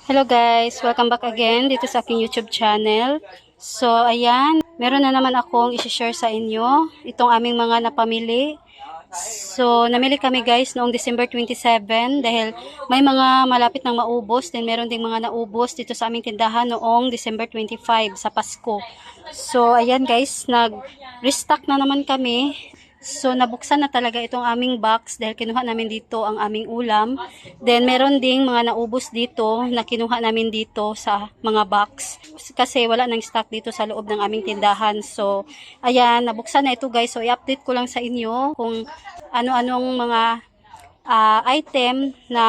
Hello guys, welcome back again dito sa aking YouTube channel. So ayan, meron na naman akong i-share sa inyo itong aming mga napamili. So namili kami guys noong December 27 dahil may mga malapit nang maubos, then meron ding mga naubos dito sa aming tindahan noong December 25 sa Pasko. So ayan guys, nag-restock na naman kami. So, nabuksan na talaga itong aming box dahil kinuha namin dito ang aming ulam. Then, meron ding mga naubos dito na kinuha namin dito sa mga box. Kasi wala nang stock dito sa loob ng aming tindahan. So, ayan, nabuksan na ito guys. So, i-update ko lang sa inyo kung ano-anong mga item na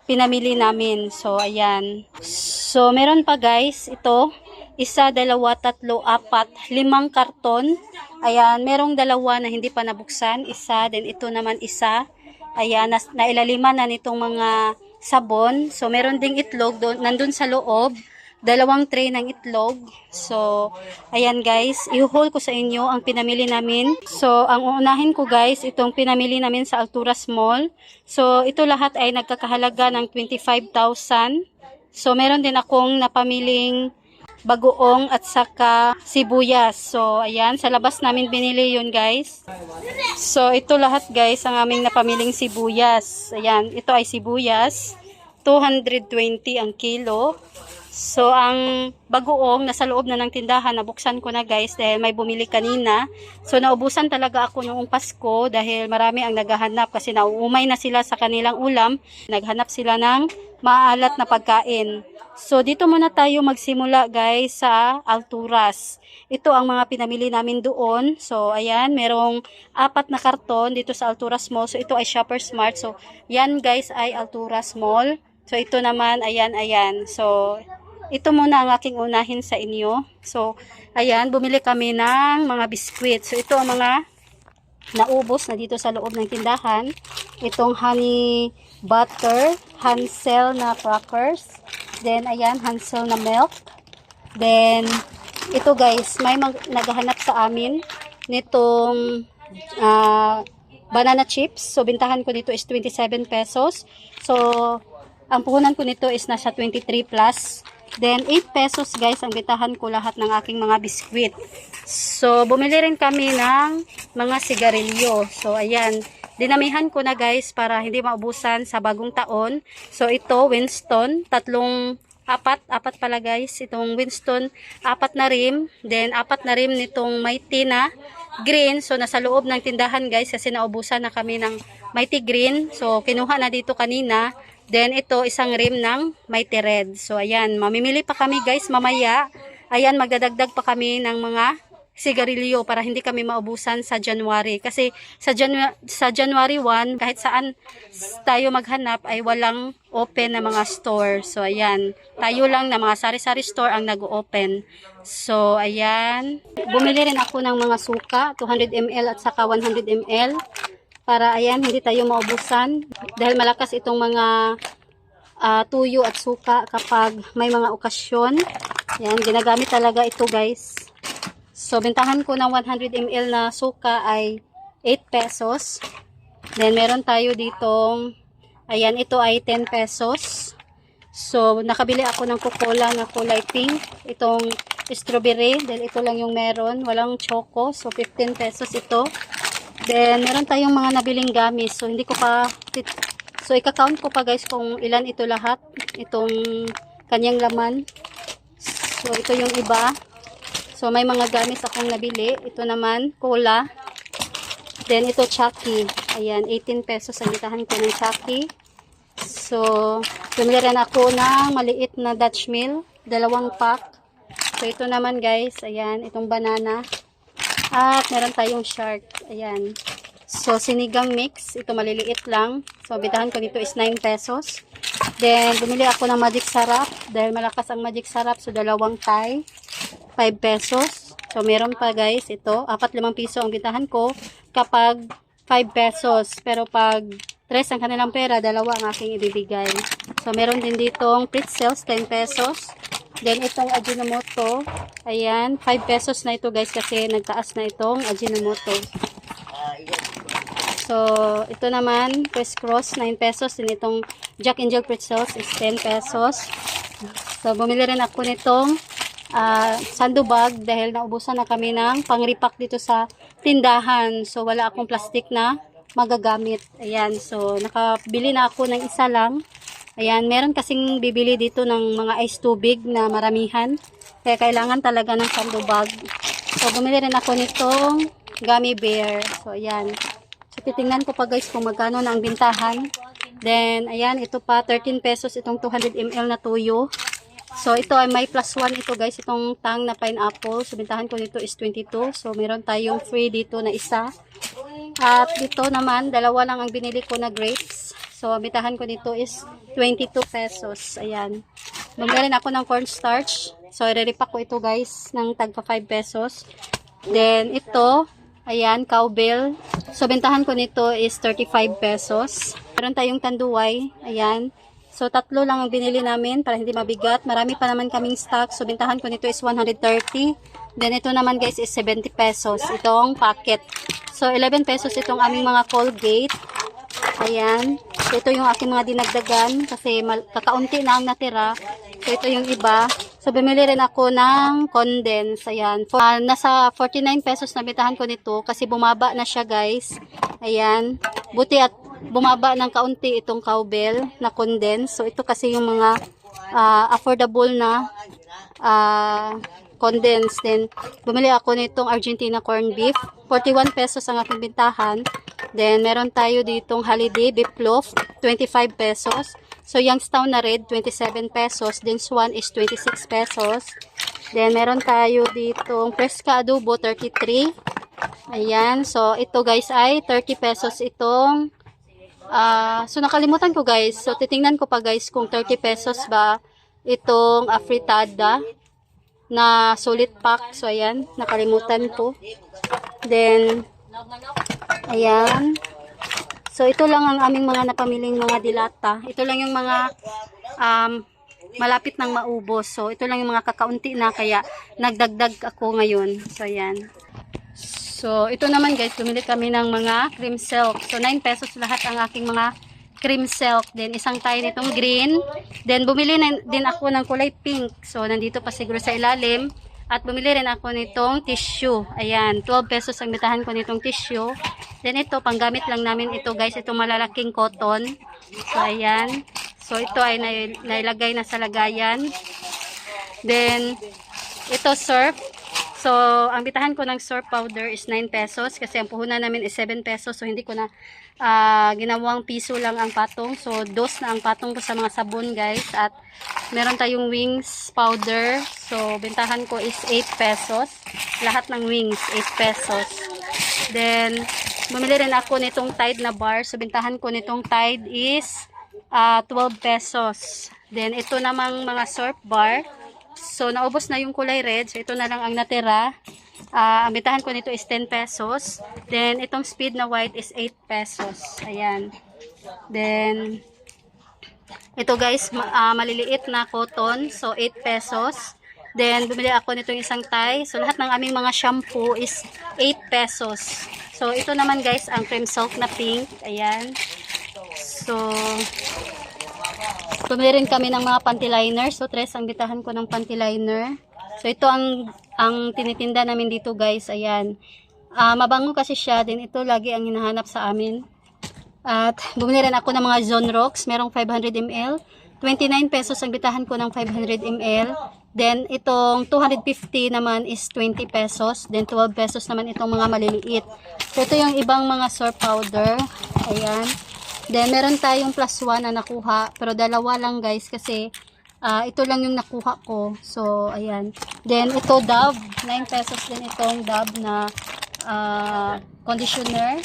pinamili namin. So, ayan. So, meron pa guys, ito. Isa, dalawa, tatlo, apat, 5 karton. Ayan, merong dalawa na hindi pa nabuksan. Isa, then ito naman isa. Ayan, nailaliman na nitong mga sabon. So, meron ding itlog nandun sa loob. 2 tray ng itlog. So, ayan guys, i-haul ko sa inyo ang pinamili namin. So, ang uunahin ko guys, itong pinamili namin sa Alturas Mall. So, ito lahat ay nagkakahalaga ng 25,000. So, meron din akong napamiling bagoong at saka sibuyas. So, ayan, sa labas namin binili yun guys. So, ito lahat guys, ang aming napamiling sibuyas. Ayan, ito ay sibuyas. 220 ang kilo. So, ang bagoong nasa loob na ng tindahan, nabuksan ko na guys dahil may bumili kanina. So, naubusan talaga ako noong Pasko dahil marami ang naghahanap kasi nauumay na sila sa kanilang ulam. Naghanap sila ng maalat na pagkain. So, dito muna tayo magsimula guys sa Alturas. Ito ang mga pinamili namin doon. So, ayan, merong 4 na karton dito sa Alturas Mall. So, ito ay Shoppers Mart. So, yan guys ay Alturas Mall. So, ito naman, ayan. So, ito muna ang aking unahin sa inyo. So, ayan, bumili kami ng mga biskwit. So, ito ang mga naubos na dito sa loob ng tindahan. Itong honey butter, Hansel na crackers. Then, ayan, Hansel na milk. Then, ito guys, may naghahanap sa amin nitong banana chips. So, bintahan ko dito is 27 pesos. So, ang puhunan ko nito is nasa 23 plus. Then, 8 pesos guys, ang bitahan ko lahat ng aking mga biskwit. So, bumili rin kami ng mga sigarilyo. So, ayan, dinamihan ko na guys para hindi maubusan sa bagong taon. So, ito, Winston, apat pala guys. Itong Winston, 4 na rim. Then, 4 na rim nitong Mighty na green. So, nasa loob ng tindahan guys kasi naubusan na kami ng Mighty green. So, kinuha na dito kanina. Then, ito, isang rim ng Mighty Red. So, ayan, mamimili pa kami guys mamaya. Ayan, magdadagdag pa kami ng mga sigarilyo para hindi kami maubusan sa January. Kasi sa January 1, kahit saan tayo maghanap ay walang open na mga store. So, ayan, tayo lang na mga sari-sari store ang nag-open. So, ayan. Bumili rin ako ng mga suka, 200 ml at saka 100 ml. Para ayan, hindi tayo maubusan dahil malakas itong mga tuyo at suka kapag may mga okasyon. Ayan, ginagamit talaga ito guys. So, bintahan ko ng 100 ml na suka ay 8 pesos. Then, meron tayo ditong, ayan, ito ay 10 pesos. So, nakabili ako ng Coca-Cola na kulay pink. Itong strawberry, dahil ito lang yung meron. Walang choco. So, 15 pesos ito. Then, meron tayong mga nabiling gamis. So, ika-count ko pa guys kung ilan ito lahat. Itong kanyang laman. So, ito yung iba. So, may mga gamis akong nabili. Ito naman, cola. Then, ito Chucky. Ayan, 18 pesos ang bitahan ko ng Chucky. So, bumili rin ako ng maliit na Dutch Mill. 2 pack. So, ito naman guys. Ayan, itong banana. At meron tayong shark. Ayan. So, sinigang mix. Ito maliliit lang. So, bitahan ko dito is 9 pesos. Then, bumili ako ng magic sarap. Dahil malakas ang magic sarap. So, 2 Thai. 5 pesos. So, meron pa guys. Ito. 4-5 piso ang bitahan ko kapag 5 pesos. Pero pag 3 ang kanilang pera, 2 ang aking ibibigay. So, meron din ditong pretzels. 10 pesos. Then, itong Ajinomoto, ayan, 5 pesos na ito guys kasi nagtaas na itong Ajinomoto. So, ito naman, crisscross, 9 pesos. Din itong Jack and Jill pretzels is 10 pesos. So, bumili rin ako nitong sandubag dahil naubusan na kami ng pangripak dito sa tindahan. So, wala akong plastic na magagamit. Ayan. So, nakabili na ako ng isa lang. Ayan. Meron kasing bibili dito ng mga ice tubig na maramihan. Kaya kailangan talaga ng sandubag. So, bumili rin ako nitong gummy bear. So, ayan. So, titingnan ko pa guys kung magkano na ang bintahan. Then, ayan, ito pa, 13 pesos itong 200 ml na tuyo. So, ito ay may plus 1 ito guys, itong tang na pineapple. So, bintahan ko nito is 22. So, meron tayong free dito na isa. At dito naman, dalawa lang ang binili ko na grapes. So, bintahan ko nito is 22 pesos. Ayan. Bumili rin ako ng cornstarch. So, i-repack ko ito guys ng tagpa 5 pesos. Then, ito, ayan, cowbell. So, bentahan ko nito is 35 pesos. Meron tayong tanduay. Ayan. So, tatlo lang ang binili namin para hindi mabigat. Marami pa naman kaming stock. So, bentahan ko nito is 130. Then, ito naman guys is 70 pesos. Itong packet. So, 11 pesos itong aming mga Colgate. Ayan. So, ito yung aking mga dinagdagan kasi kakaunti na ang natira. So, ito yung iba. So, bumili rin ako ng condense. Ayan. Nasa 49 pesos na bitahan ko nito kasi bumaba na siya guys. Ayan. Buti at bumaba ng kaunti itong cowbell na condense. So, ito kasi yung mga affordable na condense. Then, bumili ako nitong Argentina corned beef. 41 pesos ang aking bintahan. Then, meron tayo ditong holiday beef loaf. 25 pesos. So, Youngstown na red, 27 pesos. Then, Swan is 26 pesos. Then, meron tayo ditong Fresca adobo, 33. Ayan. So, ito guys ay 30 pesos itong so, nakalimutan ko guys. So, titingnan ko pa guys kung 30 pesos ba itong afritada na solid pack. So, ayan. Nakalimutan ko. Then, ayan. So, ito lang ang aming mga napamiling mga dilata. Ito lang yung mga malapit ng maubos. So, ito lang yung mga kakaunti na kaya nagdagdag ako ngayon. So, ayan. So, ito naman guys, bumili kami ng mga cream silk. So, 9 pesos lahat ang aking mga cream silk. Then, isang tayo nitong green. Then, bumili din ako ng kulay pink. So, nandito pa siguro sa ilalim. At bumili rin ako nitong tissue. Ayan, 12 pesos ang bitahan ko nitong tissue. Then ito, panggamit lang namin ito guys. Ito malalaking cotton. So, ayan. So, ito ay nailagay na sa lagayan. Then, ito surf. So, ang bitahan ko ng surf powder is 9 pesos. Kasi ang puhunan namin is 7 pesos. So, hindi ko na ginawang piso lang ang patong. So, dos na ang patong ko sa mga sabon guys. At meron tayong wings powder. So, bintahan ko is 8 pesos. Lahat ng wings, 8 pesos. Then, bumili rin ako nitong Tide na bar. So, bintahan ko nitong Tide is 12 pesos. Then, ito namang mga surf bar. So, naubos na yung kulay red. So, ito na lang ang natira. Ang bitahan ko nito is 10 pesos. Then, itong speed na white is 8 pesos. Ayan. Then, ito guys, maliliit na cotton. So, 8 pesos. Then, bumili ako nitong isang tie. So, lahat ng aming mga shampoo is 8 pesos. So, ito naman guys, ang cream silk na pink. Ayan. So, bumili rin kami ng mga panty liner. So, 3 ang bitahan ko ng panty liner. So, ito ang tinitinda namin dito guys. Ayan. Mabango kasi siya. Then, ito lagi ang hinahanap sa amin. At, bumili rin ako ng mga Zone Rocks. Merong 500 ml. 29 pesos ang bitahan ko ng 500 ml. Then, itong 250 naman is 20 pesos. Then, 12 pesos naman itong mga maliliit. So, ito yung ibang mga surf powder. Ayan. Then, meron tayong plus 1 na nakuha. Pero, dalawa lang guys kasi ito lang yung nakuha ko. So, ayan. Then, ito Dove. 9 pesos din itong Dove na conditioner.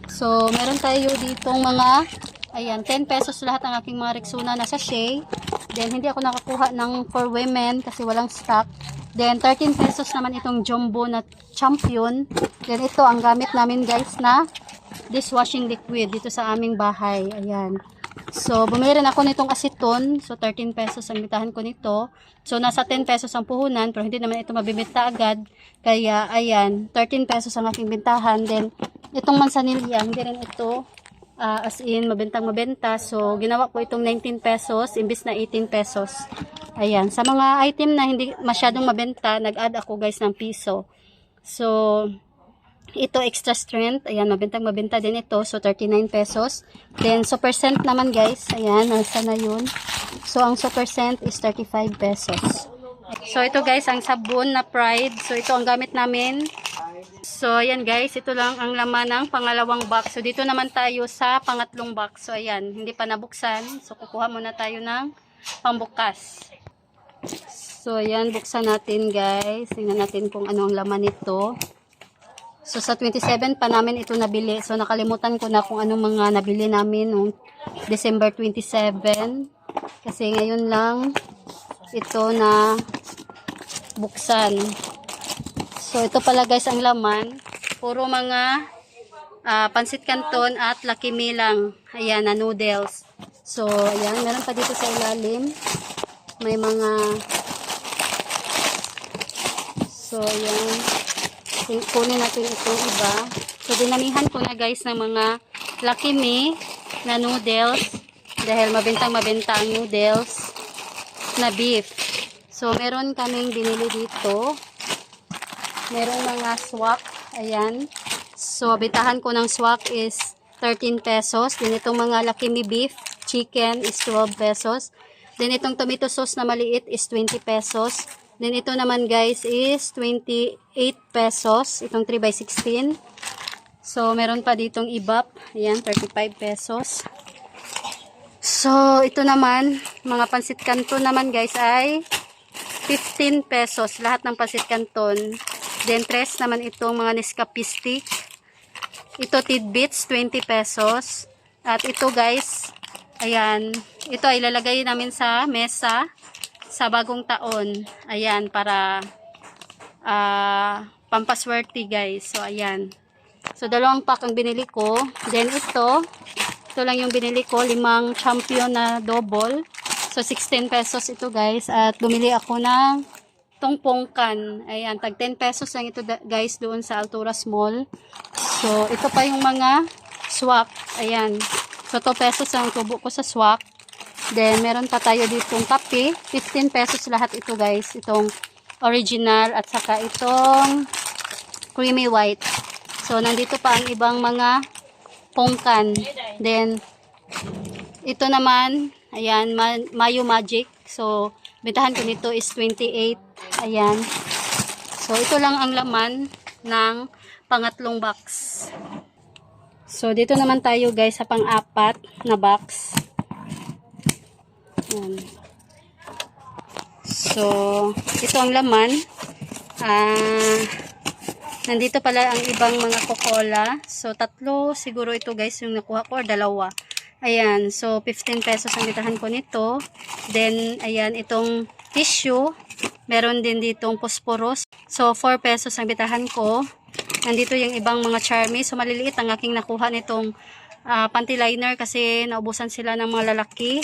So, meron tayo ditong mga, ayan, 10 pesos lahat ang aking mga Rexona na sachet. Then, hindi ako nakakuha ng for women kasi walang stock. Then, 13 pesos naman itong Jumbo na Champion. Then, ito ang gamit namin guys na dishwashing liquid dito sa aming bahay. Ayan. So, bumili rin ako nitong aceton. So, 13 pesos ang bitahan ko nito. So, nasa 10 pesos ang puhunan. Pero hindi naman ito mabibenta agad. Kaya, ayan, 13 pesos ang aking bintahan. Then, itong mansanilya, hindi rin ito as in mabentang mabenta. So ginawa ko itong 19 pesos imbis na 18 pesos. Ayan, sa mga item na hindi masyadong mabenta, nag-add ako guys ng piso. So ito extra strength, ayan, mabentang mabenta din ito. So 39 pesos. Then super scent naman guys, ayan, nasa na yun. So ang super scent is 35 pesos. So ito guys, ang sabon na Pride. So ito ang gamit namin. So ayan guys, ito lang ang laman ng pangalawang box. So dito naman tayo sa pangatlong box. So ayan, hindi pa nabuksan. So kukuha muna tayo ng pambukas. So ayan, buksan natin guys. Tingnan natin kung ano ang laman nito. So sa 27 pa namin ito nabili. So nakalimutan ko na kung anong mga nabili namin noong December 27. Kasi ngayon lang ito na buksan. So ito pala guys ang laman. Puro mga pansit canton at Lucky Me lang. Ayan, na noodles. So ayan, meron pa dito sa ilalim. May mga, so ayan, kunin natin itong iba. So dinamihan ko na guys ng mga Lucky Me na noodles dahil mabentang mabenta ang noodles na beef. So meron kaming binili dito, meron mga swak, ayan. So bitahan ko ng swak is 13 pesos. Din itong mga Lucky Me beef chicken is 12 pesos. Then itong tomato sauce na maliit is 20 pesos. Then ito naman guys is 28 pesos. Itong 3x16. So meron pa ditong ibap. Ayan, 35 pesos. So ito naman, mga pansit canton naman guys ay 15 pesos. Lahat ng pansit canton. Then tres naman itong mga Nescafe stick. Ito tidbits, 20 pesos. At ito guys, ayan, ito ay ilalagay namin sa mesa sa bagong taon. Ayan, para pampaswerte guys. So ayan. So dalawang pack ang binili ko. Then ito lang yung binili ko, 5 champion na double. So 16 pesos ito guys. At bumili ako ng itong pongkan. Ayan, tag 10 pesos lang ito guys doon sa Alturas Mall. So ito pa yung mga swak. Ayan. So 2 pesos ang tubo ko sa swak. Then meron pa tayo ditong kape. 15 pesos lahat ito guys. Itong original at saka itong creamy white. So nandito pa ang ibang mga pongkan. Then ito naman, ayan, Mayo Magic. So bentahan ko nito is 28. Ayan. So ito lang ang laman ng pangatlong box. So dito naman tayo guys sa pang-apat na box. Ayan. So ito ang laman. Nandito pala ang ibang mga Coca-Cola. So tatlo siguro ito guys yung nakuha ko or dalawa. Ayan, so 15 pesos ang bitahan ko nito. Then ayan, itong tissue, meron din ditong phosphorus. So 4 pesos ang bitahan ko. Nandito yung ibang mga Charmy. So maliliit ang aking nakuha nitong panty liner kasi naubusan sila ng mga lalaki.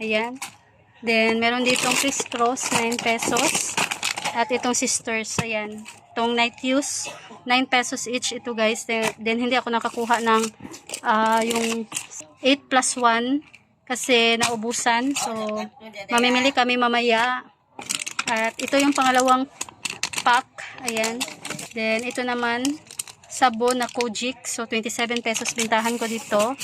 Ayan. Then meron ditong crisscross, 9 pesos. At itong sisters, ayan. Itong night use, 9 pesos each ito guys. Then hindi ako nakakuha ng yung 8 plus 1 kasi naubusan. So mamimili kami mamaya. At ito yung pangalawang pack. Ayan. Then ito naman sabon na Kojic. So 27 pesos bintahan ko dito.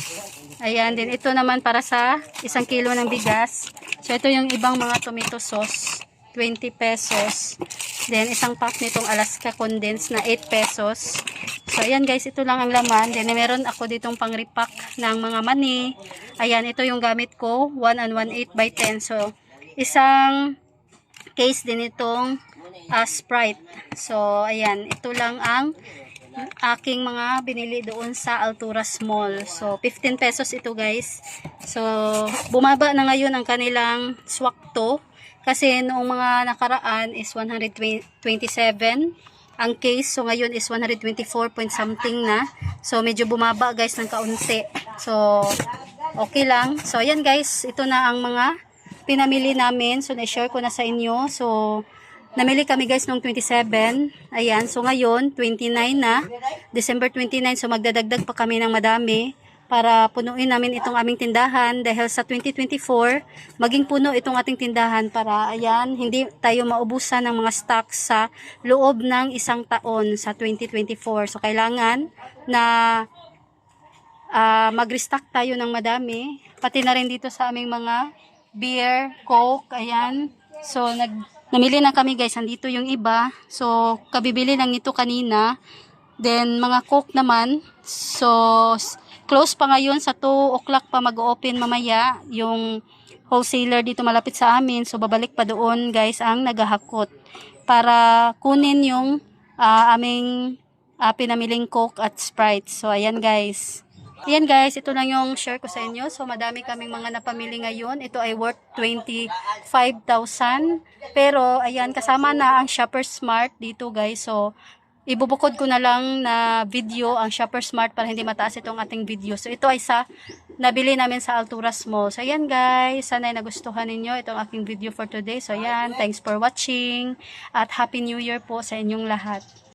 Ayan. Then ito naman para sa 1 kilo ng bigas. So ito yung ibang mga tomato sauce. 20 pesos. Then isang pack nitong Alaska condensed na 8 pesos. So ayan guys, ito lang ang laman. Then meron ako ditong pang-repack ng mga mani. Ayan, ito yung gamit ko, 1 and 1/8 by 10. So isang case din itong Sprite. So ayan, ito lang ang aking mga binili doon sa Alturas Mall. So 15 pesos ito guys. So bumaba na ngayon ang kanilang swakto. Kasi noong mga nakaraan is 127 ang case. So ngayon is 124 point something na. So medyo bumaba guys ng kaunti. So okay lang. So ayan guys, ito na ang mga pinamili namin. So na-share ko na sa inyo. So namili kami guys noong 27. Ayan, so ngayon 29 na. December 29. So magdadagdag pa kami ng madami. para punuin namin itong aming tindahan dahil sa 2024 maging puno itong ating tindahan para ayan, hindi tayo maubusan ng mga stock sa loob ng isang taon sa 2024. So kailangan na mag-restock tayo ng madami, pati na rin dito sa aming mga beer, coke, ayan. So namili na kami guys, andito yung iba. So kabibili lang nito kanina. Then mga coke naman, so close pa ngayon, sa 2 o'clock pa mag-open mamaya yung wholesaler dito malapit sa amin. So babalik pa doon guys ang naghahakot para kunin yung aming pinamiling coke at Sprite. So ayan guys. Ayan guys, ito lang yung share ko sa inyo. So madami kaming mga napamili ngayon. Ito ay worth 25,000. Pero ayan, kasama na ang Shopper Smart dito guys. So ibubukod ko na lang na video ang Shopper Smart para hindi mataas itong ating video. So ito ay nabili namin sa Alturas Mall. So ayan guys, sana ay nagustuhan ninyo itong aking video for today. So ayan, thanks for watching at Happy New Year po sa inyong lahat.